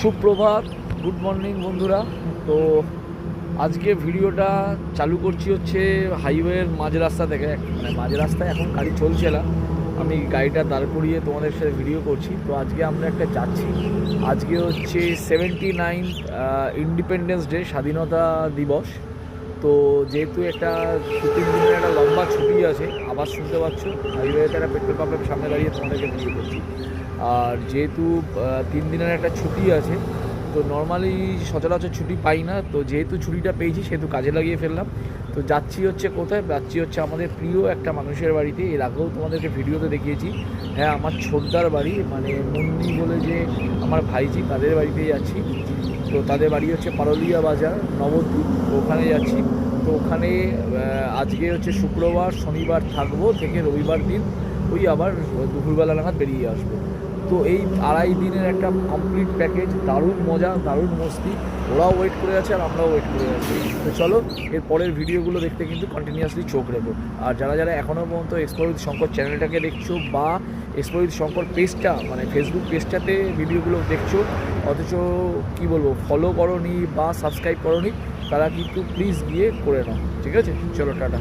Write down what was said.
সুপ্রভাত, good morning বন্ধুরা। তো আজকে ভিডিওটা চালু করছি হচ্ছে হাইওয়ের মাঝ রাস্তা থেকে। মানে মাঝ রাস্তায় এখন গাড়ি চলছে না, আমি গাড়িটা দাঁড় করিয়ে তোমাদের সাথে ভিডিও করছি। তো আজকে আমরা একটা যাচ্ছি, আজকে হচ্ছে 79 ইন্ডিপেন্ডেন্স ডে, স্বাধীনতা দিবস। তো যেহেতু একটা 2-3 দিনের একটা লম্বা ছুটি আছে, আবার শুনতে পাচ্ছ হাইওয়েতে একটা পেট্রোল পাম্পের সামনে দাঁড়িয়ে তোমাদেরকে ভিডিও করছি। আর যেহেতু 3 দিনের একটা ছুটি আছে, তো নর্মালি সচরাচর ছুটি পাই না, তো যেহেতু ছুটিটা পেয়েছি সেহেতু কাজে লাগিয়ে ফেললাম। তো যাচ্ছি হচ্ছে কোথায়, যাচ্ছি হচ্ছে আমাদের প্রিয় একটা মানুষের বাড়িতে। এর আগেও তোমাদেরকে ভিডিওতে দেখিয়েছি। হ্যাঁ, আমার ছোটদার বাড়ি, মানে মুন্নি বলে যে আমার ভাইজি, তাদের বাড়িতেই যাচ্ছি। তো তাদের বাড়ি হচ্ছে পারুলিয়া বাজার, নবদ্বীপ। তো ওখানে যাচ্ছি। তো ওখানে আজকে হচ্ছে শুক্রবার, শনিবার থাকবো, থেকে রবিবার দিন ওই আবার দুপুরবেলা নাগাদ বেরিয়ে আসবো। তো এই 2.5 দিনের একটা কমপ্লিট প্যাকেজ, দারুণ মজা, দারুণ মস্তি। ওরাও ওয়েট করে আছে আর আমরাও ওয়েট করে আছি। তো চলো, এর পরের ভিডিওগুলো দেখতে কিন্তু কন্টিনিউয়াসলি চোখ রেখো। আর যারা যারা এখনও পর্যন্ত এক্সপ্লোর উইথ শঙ্কর চ্যানেলটাকে দেখছো, বা এক্সপ্লোর উইথ শঙ্কর পেজটা, মানে ফেসবুক পেজটাতে ভিডিওগুলো দেখছো, অথচ কী বলবো, ফলো করোনি বা সাবস্ক্রাইব করোনি, তারা কিন্তু প্লিজ গিয়ে করে নাও। ঠিক আছে, চলো টাটা।